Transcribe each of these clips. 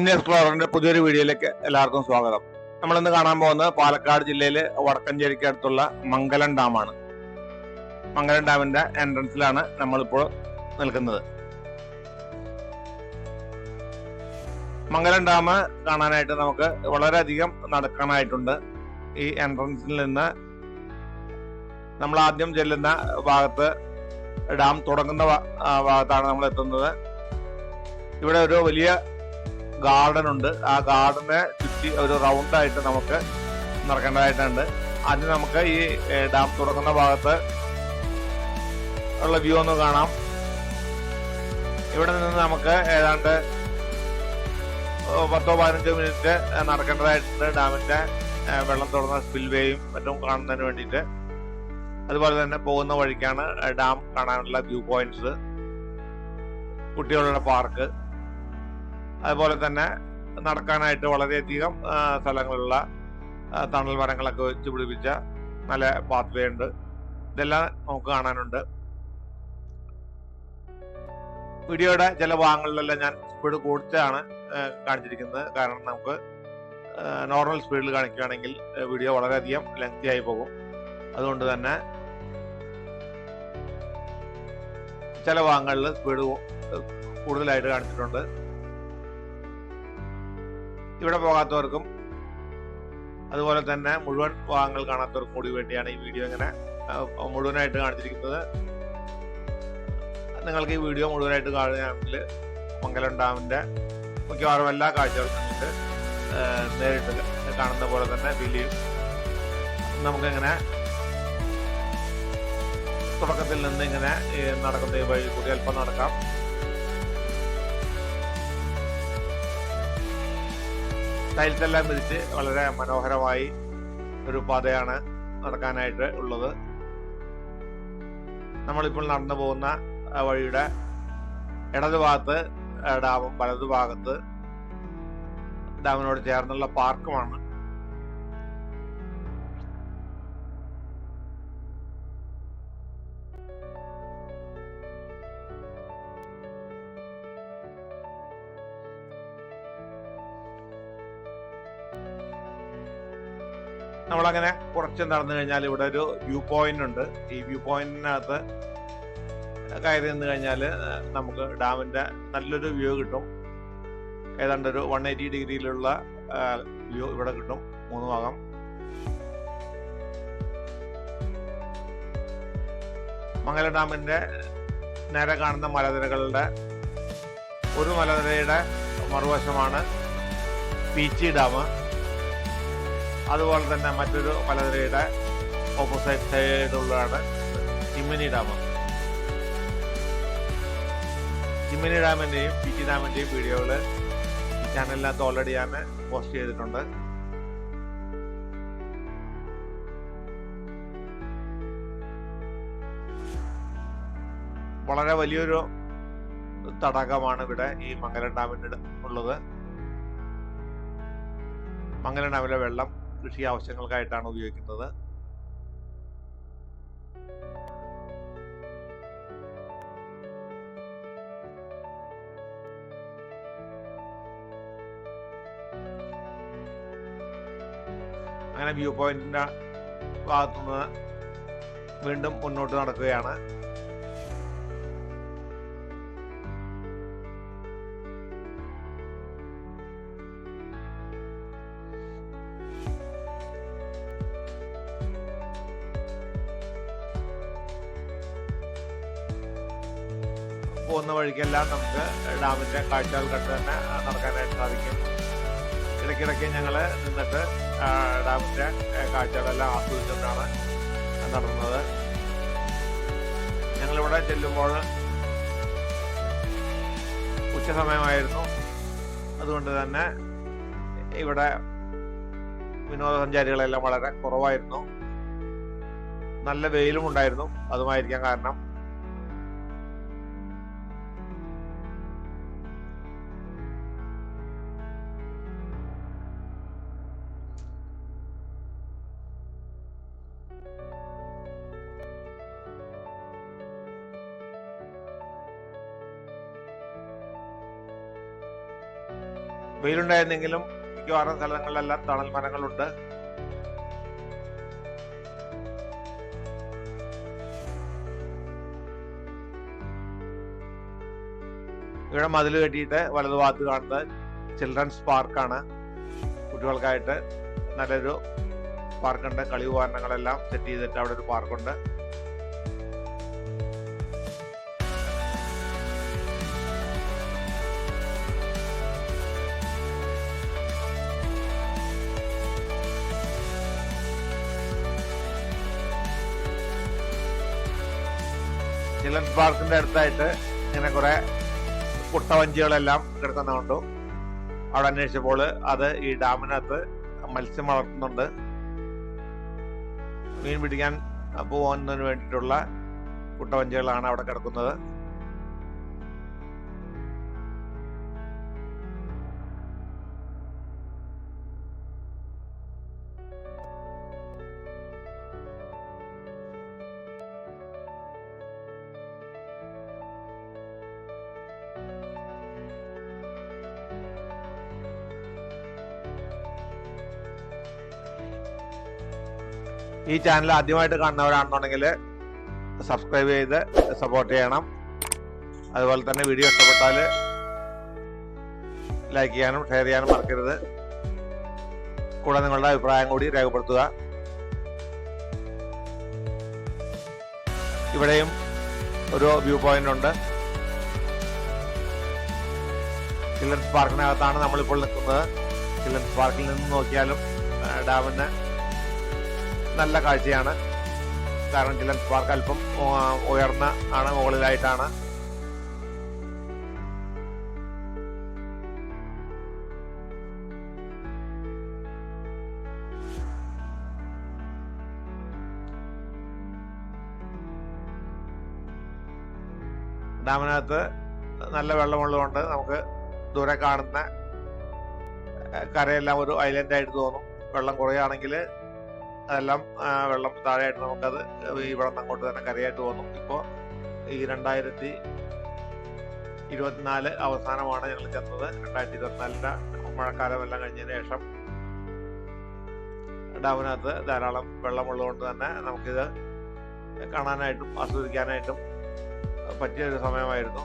കുഞ്ഞ് എക്സ്പ്ലോററിന്റെ പുതിയൊരു വീഡിയോയിലേക്ക് എല്ലാവർക്കും സ്വാഗതം. നമ്മളിന്ന് കാണാൻ പോകുന്നത് പാലക്കാട് ജില്ലയിലെ വടക്കഞ്ചേരിക്ക് അടുത്തുള്ള മംഗലം ഡാമാണ്. മംഗലം ഡാമിന്റെ എൻട്രൻസിലാണ് നമ്മളിപ്പോൾ നിൽക്കുന്നത്. മംഗലം ഡാം കാണാനായിട്ട് നമുക്ക് വളരെയധികം നടക്കാനായിട്ടുണ്ട്. ഈ എൻട്രൻസിൽ നിന്ന് നമ്മൾ ആദ്യം ചെല്ലുന്ന ഭാഗത്ത്, ഡാം തുടങ്ങുന്ന ഭാഗത്താണ് നമ്മൾ എത്തുന്നത്. ഇവിടെ ഒരു വലിയ ഗാർഡൻ ഉണ്ട്. ആ ഗാർഡനെ ചുറ്റി ഒരു റൗണ്ടായിട്ട് നമുക്ക് നടക്കേണ്ടതായിട്ടുണ്ട്. ആദ്യം നമുക്ക് ഈ ഡാം തുടങ്ങുന്ന ഭാഗത്ത് ഉള്ള വ്യൂ ഒന്ന് കാണാം. ഇവിടെ നിന്ന് നമുക്ക് ഏതാണ്ട് 10-15 മിനിറ്റ് നടക്കേണ്ടതായിട്ടുണ്ട് ഡാമിന്റെ വെള്ളം തുറന്ന സ്പിൽവേയും മറ്റും കാണുന്നതിന് വേണ്ടിയിട്ട്. അതുപോലെ തന്നെ പോകുന്ന വഴിക്കാണ് ഡാം കാണാനുള്ള വ്യൂ പോയിന്റ്സ്, കുട്ടികളുടെ പാർക്ക്, അതുപോലെ തന്നെ നടക്കാനായിട്ട് വളരെയധികം സ്ഥലങ്ങളുള്ള തണൽ മരങ്ങളൊക്കെ വെച്ച് പിടിപ്പിച്ച നല്ല പാത്വേ ഉണ്ട്. ഇതെല്ലാം നമുക്ക് കാണാനുണ്ട്. വീഡിയോയുടെ ചില ഭാഗങ്ങളിലെല്ലാം ഞാൻ സ്പീഡ് കൂടുതലാണ് കാണിച്ചിരിക്കുന്നത്. കാരണം നമുക്ക് നോർമൽ സ്പീഡിൽ കാണിക്കുകയാണെങ്കിൽ വീഡിയോ വളരെയധികം ലെങ്തി ആയി പോകും. അതുകൊണ്ട് തന്നെ ചില ഭാഗങ്ങളിൽ സ്പീഡ് കൂടുതലായിട്ട് കാണിച്ചിട്ടുണ്ട്. ഇവിടെ പോകാത്തവർക്കും അതുപോലെ തന്നെ മുഴുവൻ ഭാഗങ്ങൾ കാണാത്തവർക്കും കൂടി വേണ്ടിയാണ് ഈ വീഡിയോ ഇങ്ങനെ മുഴുവനായിട്ട് കാണിച്ചിരിക്കുന്നത്. നിങ്ങൾക്ക് ഈ വീഡിയോ മുഴുവനായിട്ട് കാണുകയാണെങ്കിൽ മംഗലം ഡാമിന്റെ മിക്കവാറും എല്ലാ കാഴ്ചകളും നിങ്ങൾക്ക് നേരിട്ട് കാണുന്ന പോലെ തന്നെ ഫീൽ ചെയ്യും. നമുക്കിങ്ങനെ തുടക്കത്തിൽ നിന്ന് ഇങ്ങനെ നടക്കുന്ന ഈ വഴി കൂടി അല്പം നടക്കാം. ടൈൽസ് എല്ലാം വിരിച്ച് വളരെ മനോഹരമായി ഒരു പാതയാണ് നടക്കാനായിട്ട് ഉള്ളത്. നമ്മളിപ്പോൾ നടന്നു പോകുന്ന വഴിയുടെ ഇടതുഭാഗത്ത് ഡാമും വലതുഭാഗത്ത് ഡാമിനോട് ചേർന്നുള്ള പാർക്കുമാണ്. നമ്മളങ്ങനെ കുറച്ച് നടന്നു കഴിഞ്ഞാൽ ഇവിടെ ഒരു വ്യൂ പോയിന്റ് ഉണ്ട്. ഈ വ്യൂ പോയിന്റിനകത്ത് കയറി നിന്ന് കഴിഞ്ഞാൽ നമുക്ക് ഡാമിന്റെ നല്ലൊരു വ്യൂ കിട്ടും. ഏതാണ്ട് ഒരു 180 ഡിഗ്രിയിലുള്ള വ്യൂ ഇവിടെ കിട്ടും, 3 ഭാഗം. മംഗലം ഡാമിന്റെ നേരെ കാണുന്ന മലനിരകളുടെ ഒരു മലനിരയുടെ മറുവശമാണ് പീച്ചി ഡാം. അതുപോലെ തന്നെ മറ്റൊരു മലനിരയുടെ ഓപ്പോസിറ്റ് സൈഡിലുള്ളതാണ് ചിമ്മിനി ഡാം. ചിമ്മിനി ഡാമിന്റെയും പീച്ചി ഡാമിന്റെയും വീഡിയോകൾ ഈ ചാനലിനകത്ത് ഓൾറെഡി ഞാൻ പോസ്റ്റ് ചെയ്തിട്ടുണ്ട്. വളരെ വലിയൊരു തടാകമാണ് ഇവിടെ ഈ മംഗലം ഡാമിൻ്റെ ഉള്ളത്. മംഗലം ഡാമിലെ വെള്ളം കൃഷി ആവശ്യങ്ങൾക്കായിട്ടാണ് ഉപയോഗിക്കുന്നത്. അങ്ങനെ വ്യൂ പോയിന്റിന്റെ ഭാഗത്തുനിന്ന് വീണ്ടും മുന്നോട്ട് നടക്കുകയാണ്. പോകുന്ന വഴിക്കെല്ലാം നമുക്ക് ഡാമിന്റെ കാഴ്ചകൾ കണ്ട് തന്നെ നടക്കാനായിട്ട് സാധിക്കും. ഇടയ്ക്കിടയ്ക്ക് ഞങ്ങൾ നിന്നിട്ട് ഡാമിന്റെ കാഴ്ചകളെല്ലാം ആസ്വദിച്ചിട്ടാണ് നടന്നത്. ഞങ്ങളിവിടെ ചെല്ലുമ്പോൾ ഉച്ച സമയമായിരുന്നു. അതുകൊണ്ട് തന്നെ ഇവിടെ വിനോദസഞ്ചാരികളെല്ലാം വളരെ കുറവായിരുന്നു. നല്ല വെയിലും ഉണ്ടായിരുന്നു. അതുമായിരിക്കാം കാരണം. വെയിലുണ്ടായിരുന്നെങ്കിലും മിക്കവാറും സ്ഥലങ്ങളിലെല്ലാം തണൽ മരങ്ങളുണ്ട്. ഇവിടെ മതിൽ കെട്ടിയിട്ട് വലതുഭാഗത്ത് കാണുന്നത് ചിൽഡ്രൻസ് പാർക്കാണ്. കുട്ടികൾക്കായിട്ട് നല്ലൊരു പാർക്കുണ്ട്. കളി ഉപകരണങ്ങളെല്ലാം സെറ്റ് ചെയ്തിട്ട് അവിടെ ഒരു പാർക്കുണ്ട്. ചിൽഡ്രൻസ് പാർക്കിന്റെ അടുത്തായിട്ട് ഇങ്ങനെ കുറെ കുട്ടവഞ്ചികളെല്ലാം കിടക്കുന്നുണ്ട്. അവിടെ അന്വേഷിച്ചപ്പോൾ അത് ഈ ഡാമിനകത്ത് മത്സ്യം വളർത്തുന്നുണ്ട്. മീൻ പിടിക്കാൻ പോകുന്നതിന് വേണ്ടിയിട്ടുള്ള കുട്ടവഞ്ചികളാണ് അവിടെ കിടക്കുന്നത്. ഈ ചാനൽ ആദ്യമായിട്ട് കാണുന്നവരാണെന്നുണ്ടെങ്കിൽ സബ്സ്ക്രൈബ് ചെയ്ത് സപ്പോർട്ട് ചെയ്യണം. അതുപോലെ തന്നെ വീഡിയോ ഇഷ്ടപ്പെട്ടാൽ ലൈക്ക് ചെയ്യാനും ഷെയർ ചെയ്യാനും മറക്കരുത്. കൂടെ നിങ്ങളുടെ അഭിപ്രായം കൂടി രേഖപ്പെടുത്തുക. ഇവിടെയും ഒരു വ്യൂ പോയിന്റ് ഉണ്ട്. ചിൽഡ്രൻസ് പാർക്കിനകത്താണ് നമ്മളിപ്പോൾ നിൽക്കുന്നത്. ചിൽഡ്രൻസ് പാർക്കിൽ നിന്ന് നോക്കിയാലും ഡാമിന് നല്ല കാഴ്ചയാണ്. കാരണം ചിൽഡ്രൻസ് പാർക്ക് അല്പം ഉയർന്ന ആണ്, മുകളിലായിട്ടാണ്. ഡാമിനകത്ത് നല്ല വെള്ളമുള്ളതുകൊണ്ട് നമുക്ക് ദൂരെ കാണുന്ന കരയെല്ലാം ഒരു ഐലൻഡ് ആയിട്ട് തോന്നും. വെള്ളം കുറയാണെങ്കിൽ അതെല്ലാം വെള്ളം താഴെയായിട്ട് നമുക്കത് ഇവിടെ നിന്ന് അങ്ങോട്ട് തന്നെ കരയായിട്ട് തോന്നും. ഇപ്പോൾ ഈ 2024 അവസാനമാണ് ഞങ്ങൾ ചെന്നത്. 2024 മഴക്കാലം എല്ലാം കഴിഞ്ഞതിന് ശേഷം ഡാമിനകത്ത് ധാരാളം വെള്ളമുള്ളതുകൊണ്ട് തന്നെ നമുക്കിത് കാണാനായിട്ടും ആസ്വദിക്കാനായിട്ടും പറ്റിയൊരു സമയമായിരുന്നു.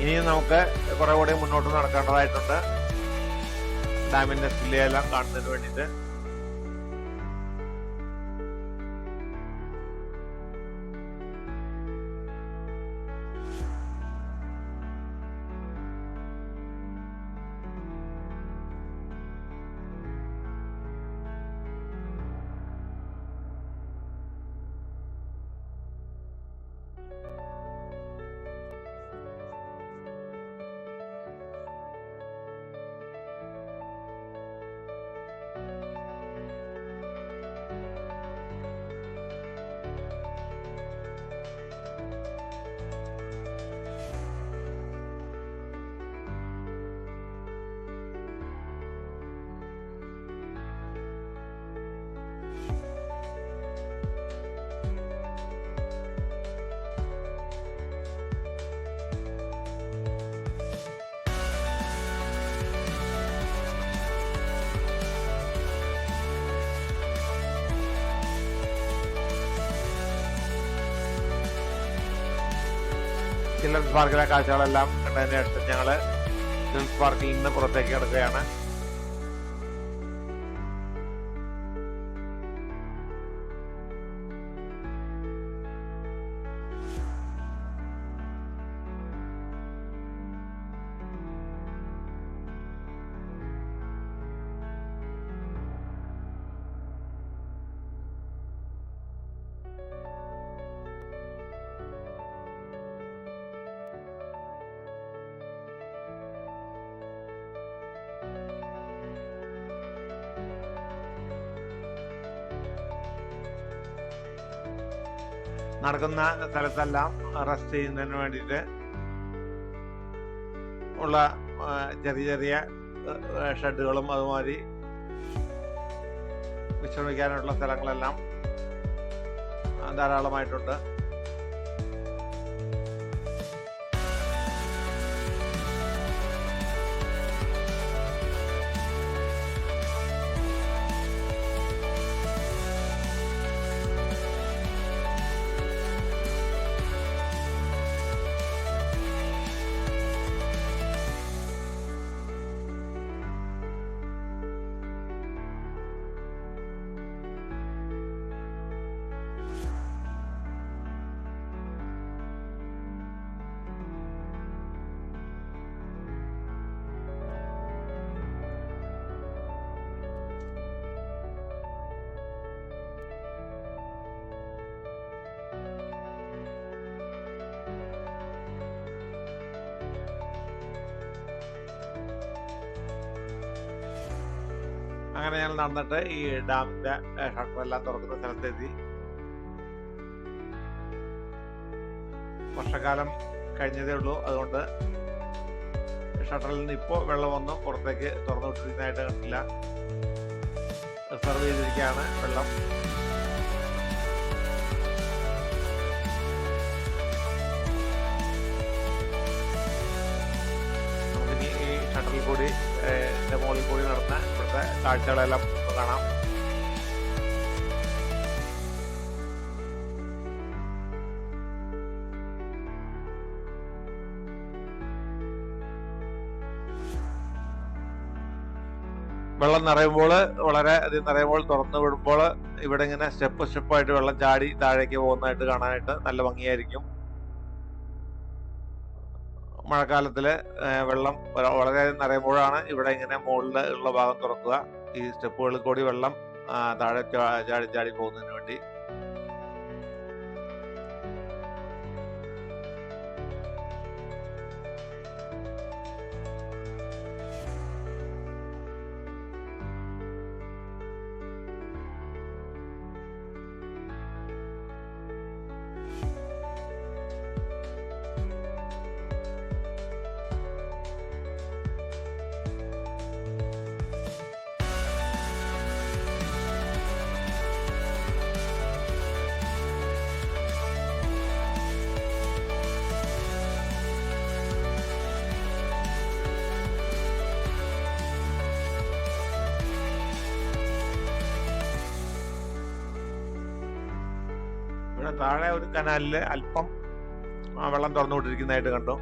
ഇനിയും നമുക്ക് കുറെ കൂടി മുന്നോട്ട് നടക്കേണ്ടതായിട്ടുണ്ട് ഡാമിന്റെ സ്കില്ലെല്ലാം കാണുന്നതിന് വേണ്ടിയിട്ട്. ചിൽഡ്രൻസ് പാർക്കിലെ കാഴ്ചകളെല്ലാം കണ്ടതിന് ശേഷം ഞങ്ങൾ ചിൽഡ്രൻസ് പാർക്കിൽ നിന്ന് പുറത്തേക്ക് കിടക്കുകയാണ്. നടക്കുന്ന സ്ഥലത്തെല്ലാം റെസ്റ്റ് ചെയ്യുന്നതിന് വേണ്ടിയിട്ട് ഉള്ള ചെറിയ ചെറിയ ഷെഡുകളും അതുമാതിരി വിശ്രമിക്കാനുള്ള സ്ഥലങ്ങളെല്ലാം ധാരാളമായിട്ടുണ്ട്. അങ്ങനെ ഞങ്ങൾ നടന്നിട്ട് ഈ ഡാമിന്റെ ഷട്ടറെല്ലാം തുറക്കുന്ന സ്ഥലത്തെത്തി. വർഷക്കാലം കഴിഞ്ഞതേ ഉള്ളൂ, അതുകൊണ്ട് ഷട്ടറിൽ നിന്ന് ഇപ്പോൾ വെള്ളമൊന്നും പുറത്തേക്ക് തുറന്നു വിട്ടിരിക്കുന്നതായിട്ട് കണ്ടില്ല. റിസർവ് ചെയ്തിരിക്കുകയാണ് വെള്ളം. നമുക്കിനി ഈ ഷട്ടറിൽ കൂടി മുകളിൽ കൂടി നടന്ന ഇവിടുത്തെ കാഴ്ചകളെല്ലാം കാണാം. വെള്ളം നിറയുമ്പോൾ വളരെയധികം നിറയുമ്പോൾ തുറന്നു വിടുമ്പോൾ ഇവിടെ ഇങ്ങനെ സ്റ്റെപ്പായിട്ട് വെള്ളം ചാടി താഴേക്ക് പോകുന്നതായിട്ട് കാണാനായിട്ട് നല്ല ഭംഗിയായിരിക്കും. മഴക്കാലത്തിൽ വെള്ളം വളരെയധികം നിറയുമ്പോഴാണ് ഇവിടെ ഇങ്ങനെ മുകളിൽ ഉള്ള ഭാഗം തുറക്കുക. ഈ സ്റ്റെപ്പുകളിൽ കൂടി വെള്ളം താഴെ ചാടി പോകുന്നതിന് വേണ്ടി. ഇവിടെ താഴെ ഒരു കനാലില് അല്പം വെള്ളം തുറന്നുകൊണ്ടിരിക്കുന്നതായിട്ട് കണ്ടു.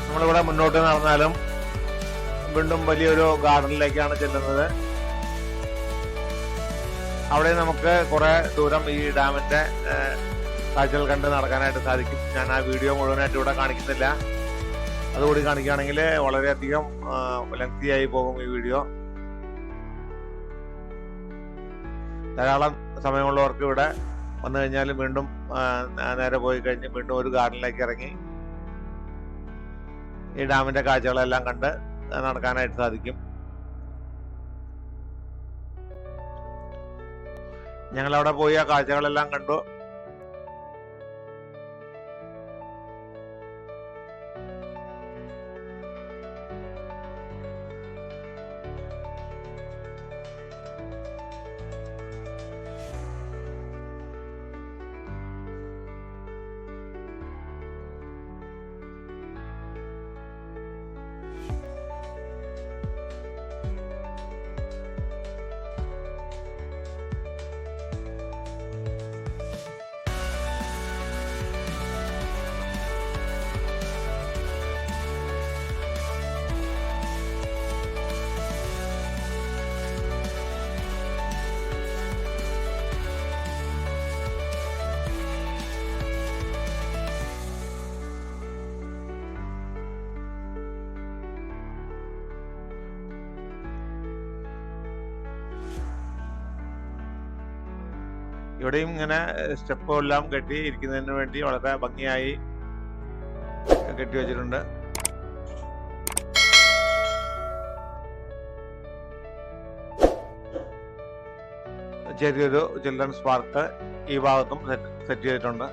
നമ്മളിവിടെ മുന്നോട്ട് നടന്നാലും വീണ്ടും വലിയൊരു ഗാർഡനിലേക്കാണ് ചെല്ലുന്നത്. അവിടെ നമുക്ക് കുറെ ദൂരം ഈ ഡാമിന്റെ കാഴ്ചകൾ കണ്ട് നടക്കാനായിട്ട് സാധിക്കും. ഞാൻ ആ വീഡിയോ മുഴുവനായിട്ട് ഇവിടെ കാണിക്കുന്നില്ല. അതുകൂടി കാണിക്കുകയാണെങ്കിൽ വളരെയധികം ലെങ്തി ആയി പോകും ഈ വീഡിയോ. ധാരാളം സമയമുള്ളവർക്ക് ഇവിടെ വന്നു കഴിഞ്ഞാൽ വീണ്ടും നേരെ പോയി കഴിഞ്ഞ് വീണ്ടും ഒരു ഗാർഡനിലേക്ക് ഇറങ്ങി ഈ ഡാമിന്റെ കാഴ്ചകളെല്ലാം കണ്ട് നടക്കാനായിട്ട് സാധിക്കും. ഞങ്ങളവിടെ പോയി ആ കാഴ്ചകളെല്ലാം കണ്ടു. ഇവിടെയും ഇങ്ങനെ സ്റ്റെപ്പും എല്ലാം കെട്ടി ഇരിക്കുന്നതിന് വേണ്ടി വളരെ ഭംഗിയായി കെട്ടി വെച്ചിട്ടുണ്ട്. ചെറിയൊരു ചിൽഡ്രൻസ് പാർക്ക് ഈ ഭാഗത്തും സെറ്റ് ചെയ്തിട്ടുണ്ട്.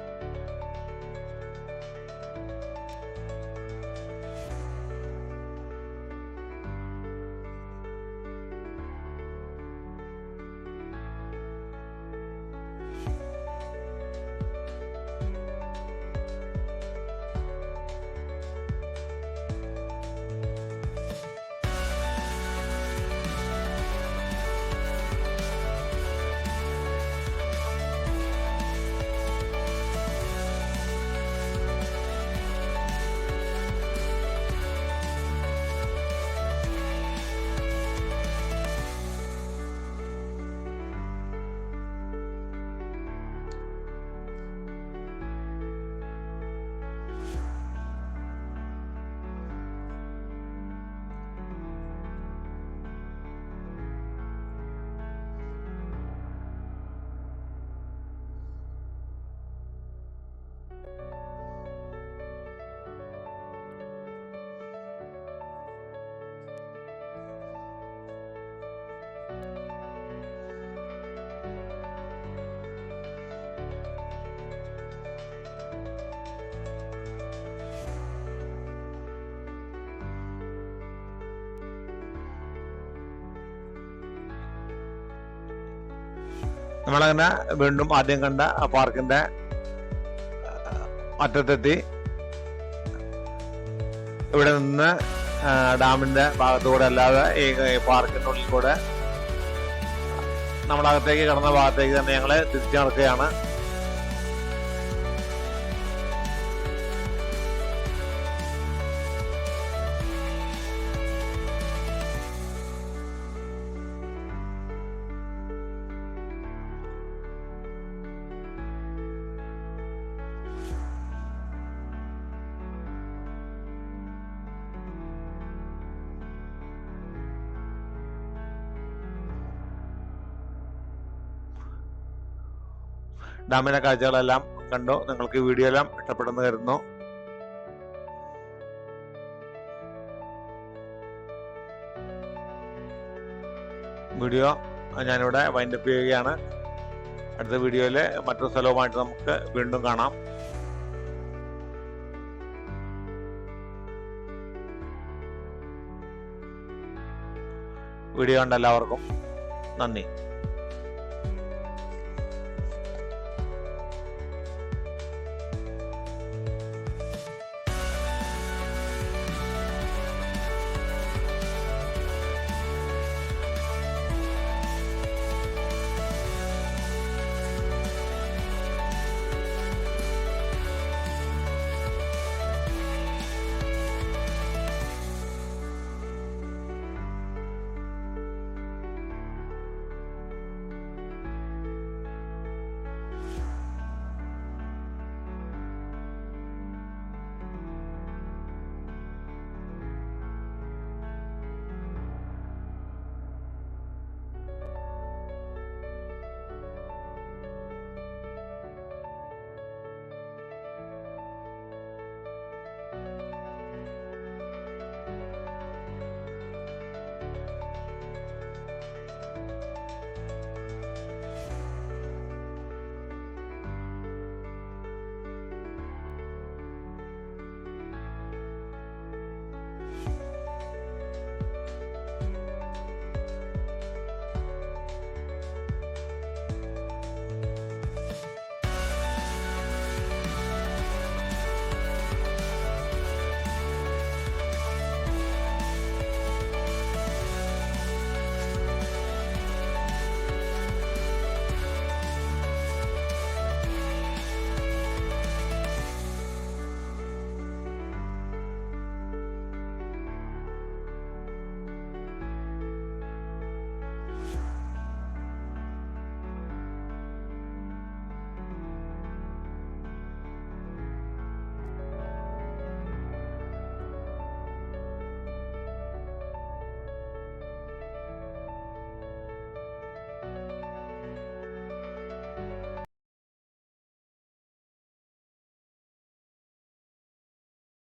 നമ്മളങ്ങനെ വീണ്ടും ആദ്യം കണ്ട പാർക്കിന്റെ അറ്റത്തെത്തി. ഇവിടെ നിന്ന് ഡാമിന്റെ ഭാഗത്തുകൂടെ അല്ലാതെ ഈ പാർക്കിനുള്ളിൽ കൂടെ നമ്മളകത്തേക്ക് കടന്ന ഭാഗത്തേക്ക് തന്നെ ഞങ്ങള് തിരിച്ചു നടക്കുകയാണ്. ഡാമിലെ കാഴ്ചകളെല്ലാം കണ്ടു. നിങ്ങൾക്ക് വീഡിയോ എല്ലാം ഇഷ്ടപ്പെടുന്നു കരുതുന്നു. വീഡിയോ ഞാനിവിടെ വൈൻഡപ്പ് ചെയ്യുകയാണ്. അടുത്ത വീഡിയോയിൽ മറ്റൊരു സ്ഥലവുമായിട്ട് നമുക്ക് വീണ്ടും കാണാം. വീഡിയോ കണ്ട എല്ലാവർക്കും നന്ദി.